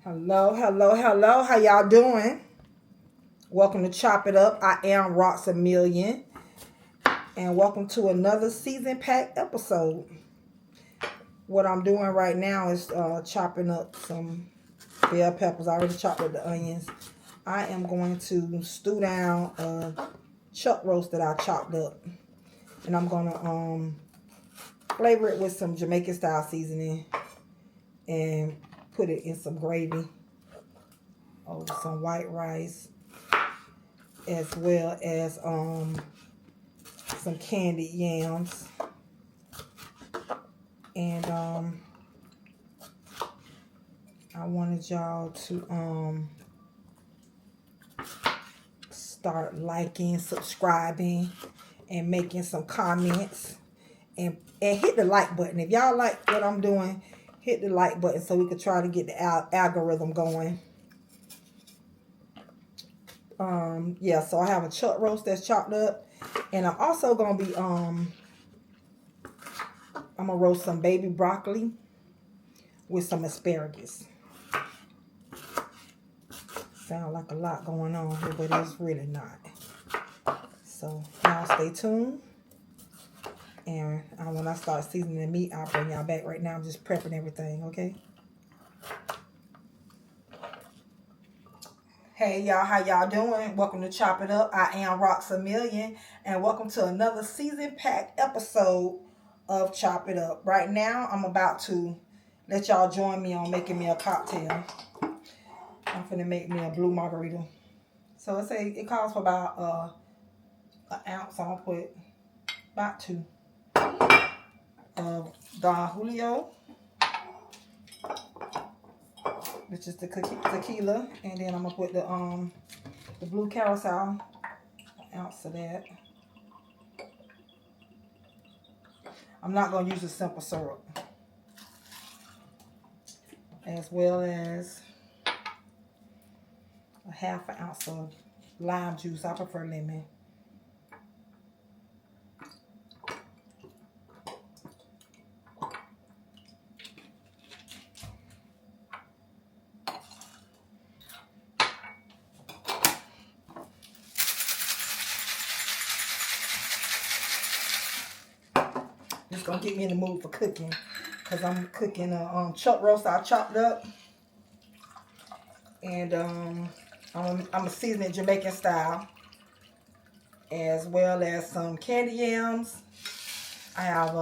Hello, hello, hello. How y'all doing? Welcome to Chop It Up. I am ROXX-A-MILLION. And welcome to another season pack episode. What I'm doing right now is chopping up some bell peppers. I already chopped up the onions. I am going to stew down a chuck roast that I chopped up. And I'm going to flavor it with some Jamaican style seasoning. And put it in some gravy over some white rice, as well as some candied yams. And I wanted y'all to start liking, subscribing, and making some comments, and hit the like button. If y'all like what I'm doing, hit the like button so we can try to get the algorithm going. Yeah, so I have a chuck roast that's chopped up, and I'm also gonna be I'm gonna roast some baby broccoli with some asparagus. Sound like a lot going on here, but it's really not. So y'all stay tuned, and when I start seasoning the meat, I'll bring y'all back. Right now I'm just prepping everything, okay? Hey y'all, how y'all doing? Welcome to Chop It Up. I am ROXX-A-MILLION, and welcome to another season pack episode of Chop It Up. Right now, I'm about to let y'all join me on making me a cocktail. I'm finna make me a blue margarita. So it calls for about an ounce. I'm gonna put about 2 of Don Julio, which is the tequila, and then I'm gonna put the blue carousel, an ounce of that. I'm not gonna use a simple syrup, as well as a half an ounce of lime juice. I prefer lemon. It's gonna get me in the mood for cooking, because I'm cooking a chuck roast I chopped up, and I'm seasoning Jamaican style, as well as some candy yams. I have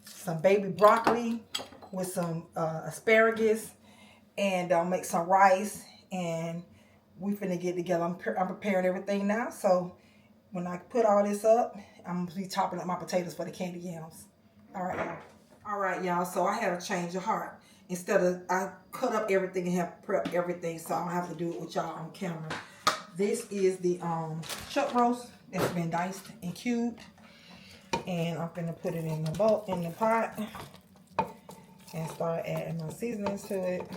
some baby broccoli with some asparagus, and I'll make some rice, and we finna get together. I'm preparing everything now, so when I put all this up, I'm gonna be chopping up my potatoes for the candy yams. All right, y'all. All right, y'all. So I had a change of heart. Instead of, I cut up everything and have prepped everything, so I don't have to do it with y'all on camera. This is the chuck roast that's been diced and cubed, and I'm gonna put it in the bowl, in the pot, and start adding my seasonings to it.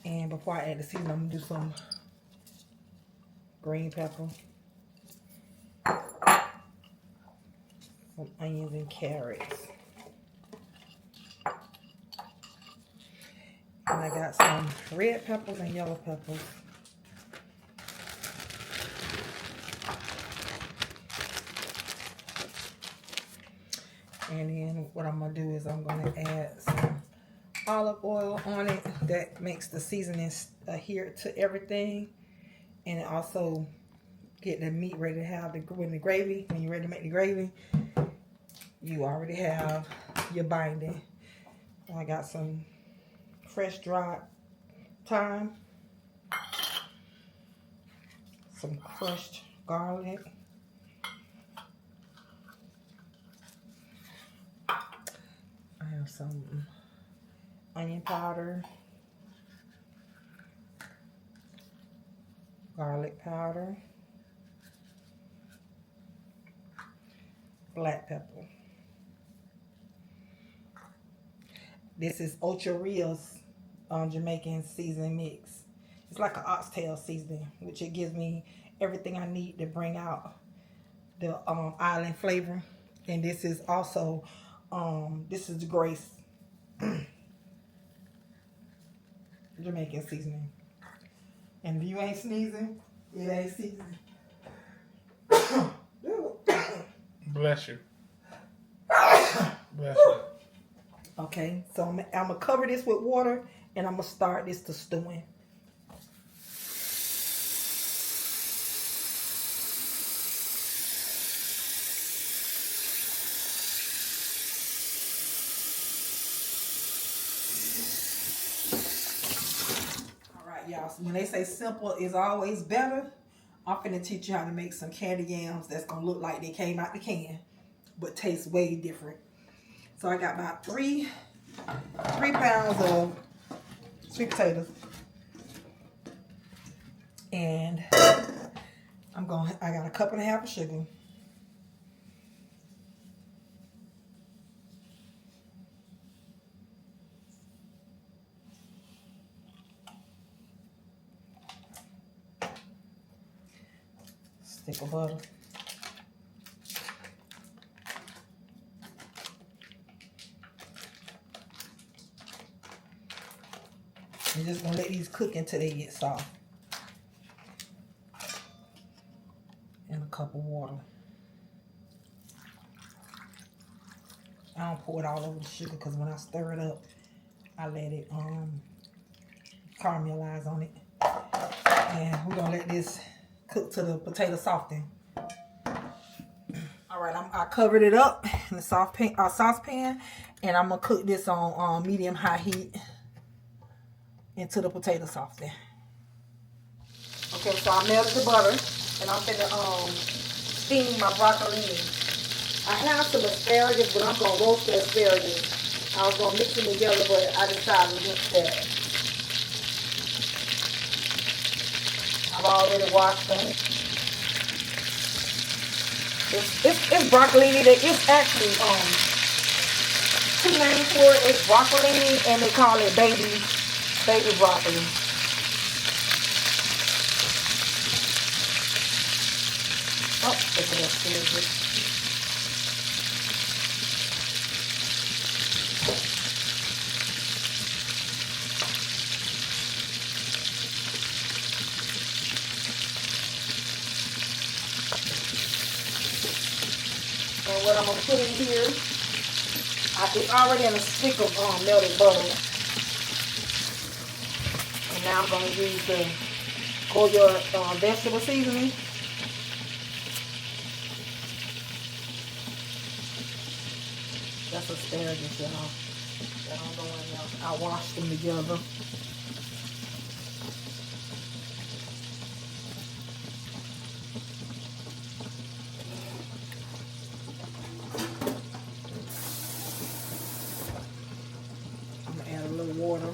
And before I add the seasoning, I'm gonna do some green pepper, some onions and carrots. And I got some red peppers and yellow peppers. And then what I'm gonna do is I'm gonna add some olive oil on it. That makes the seasoning adhere to everything, and it also get the meat ready to have the gravy. When you're ready to make the gravy, you already have your binding. I got some fresh dried thyme, some crushed garlic, I have some onion powder, garlic powder, black pepper. This is Ocho Rios Jamaican seasoning mix. It's like an oxtail seasoning, which it gives me everything I need to bring out the island flavor. And this is also this is the Grace Jamaican seasoning. And if you ain't sneezing, it ain't seasoning. Bless you. Bless you. Okay, so I'm gonna cover this with water, and I'm gonna start this to stewing. All right, y'all. So when they say simple is always better, I'm finna teach you how to make some candy yams that's gonna look like they came out the can, but taste way different. So I got about three pounds of sweet potatoes, and I got a cup and a half of sugar. Stick of butter. I'm just gonna let these cook until they get soft. And a cup of water. I don't pour it all over the sugar because when I stir it up, I let it caramelize on it. And we're gonna let this cook to the potato soften. All right, I covered it up in the saucepan, and I'm gonna cook this on medium high heat into the potato soften. Okay, so I melted the butter, and I'm finna steam my broccolini. I have some asparagus, but I'm gonna roast the asparagus. I was gonna mix them together, but I decided against that. I've already washed them. It's broccolini. It's actually two names for it. It's broccolini, and they call it baby broccoli. Oh, look at that. And what I'm going to put in here, it's already in a stick of melted butter. And now I'm going to use the Goya vegetable seasoning. That's asparagus, y'all. That don't go in there. I washed them together. Water.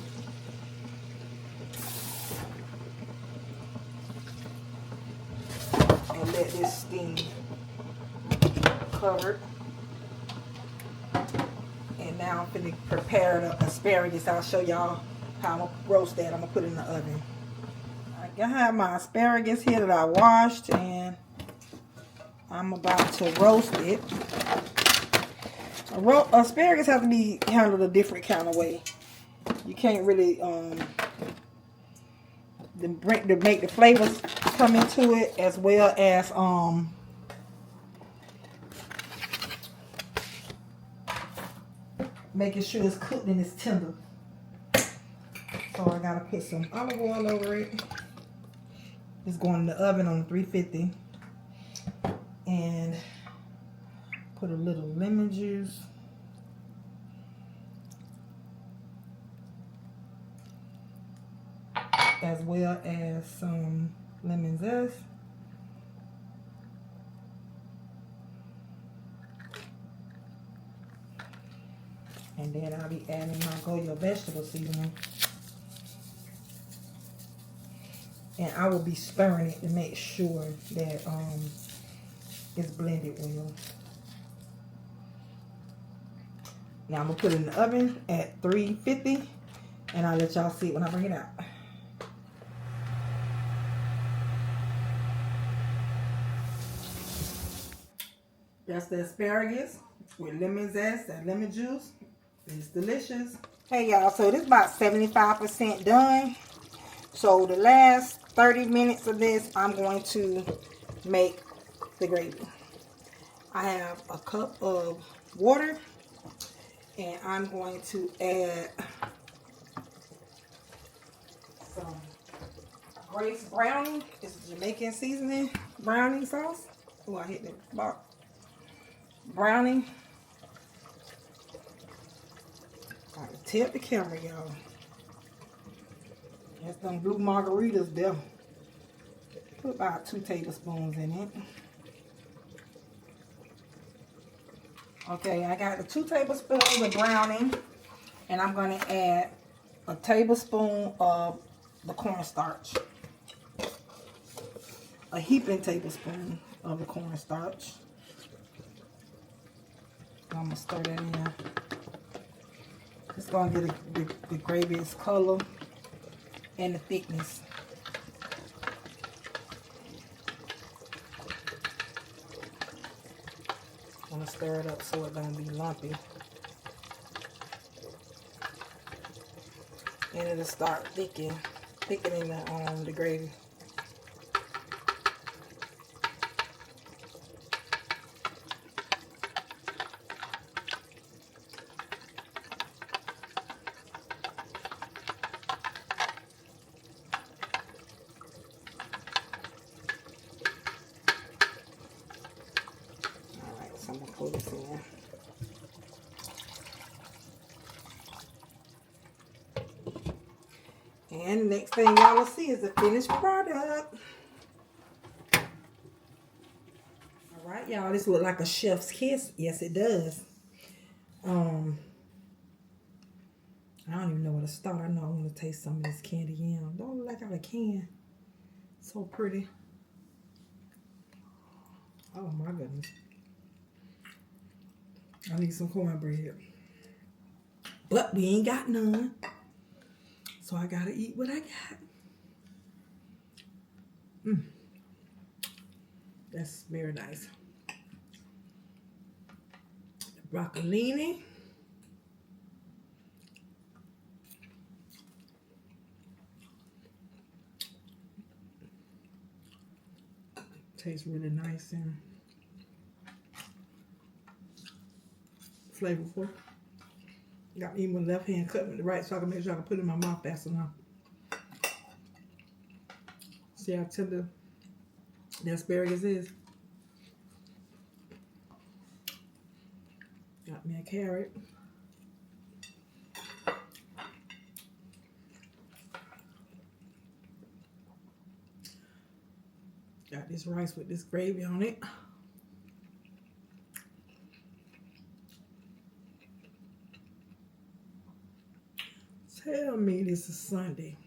And let this steam covered. And now I'm going to prepare the asparagus. I'll show y'all how I'm going to roast that. I'm going to put it in the oven. I have my asparagus here that I washed, and I'm about to roast it. Asparagus have to be handled a different kind of way. You can't really make the flavors come into it, as well as making sure it's cooked and it's tender. So I gotta put some olive oil over it. It's going in the oven on 350, and put a little lemon juice. As well as some lemon zest. And then I'll be adding my Goya vegetable seasoning. And I will be stirring it to make sure that it's blended well. Now I'm going to put it in the oven at 350 And I'll let y'all see it when I bring it out. That's the asparagus with lemon zest and lemon juice. It's delicious. Hey y'all, so this is about 75% done. So the last 30 minutes of this, I'm going to make the gravy. I have a cup of water, and I'm going to add some Grace browning. It's Jamaican seasoning browning sauce. Oh, I hit the box. Browning. I can tip the camera, y'all. That's them blue margaritas there. Put about 2 tablespoons in it. Okay, I got the 2 tablespoons of browning, and I'm going to add a tablespoon of the cornstarch. A heaping tablespoon of the cornstarch. I'm going to stir that in. It's going to get the gravy's color and the thickness. I'm going to stir it up so it don't be lumpy. And it'll start thickening the gravy. I'm gonna pull this in. And next thing y'all will see is the finished product. Alright, y'all, this look like a chef's kiss. Yes, it does. I don't even know where to start. I know I want to taste some of this candy yam. Don't look like out of can. So pretty. Oh my goodness. I need some cornbread. But we ain't got none. So I gotta eat what I got. That's very nice. The broccolini. Tastes really nice and flavorful. Got me with my left hand cut with the right so I can make sure I can put it in my mouth fast enough. See how tender the asparagus is. Got me a carrot. Got this rice with this gravy on it. Tell me this is Sunday.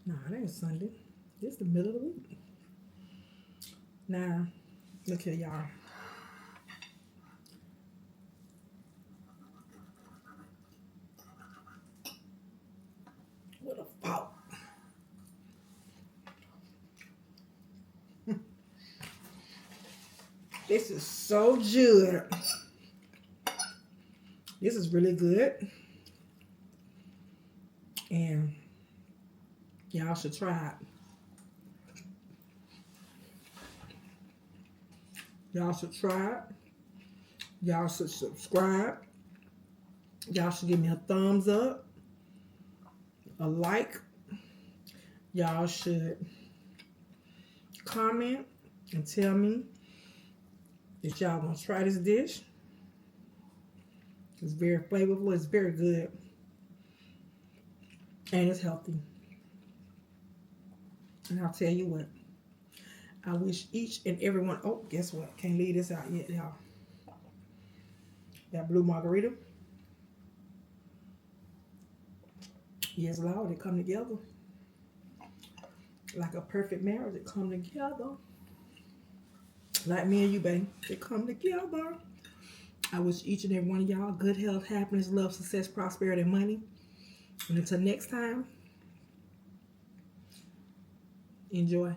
No, it ain't Sunday. It's the middle of the week. Now, look here, y'all. What a fault. This is so good. This is really good. And y'all should try it. Y'all should try it. Y'all should subscribe. Y'all should give me a thumbs up, a like. Y'all should comment and tell me that y'all gonna try this dish. It's very flavorful. It's very good. And it's healthy. And I'll tell you what. I wish each and every one. Oh, guess what? Can't leave this out yet, y'all. That blue margarita. Yes, Lord, they come together. Like a perfect marriage, they come together. Like me and you, baby. They come together. I wish each and every one of y'all good health, happiness, love, success, prosperity, and money. And until next time, enjoy.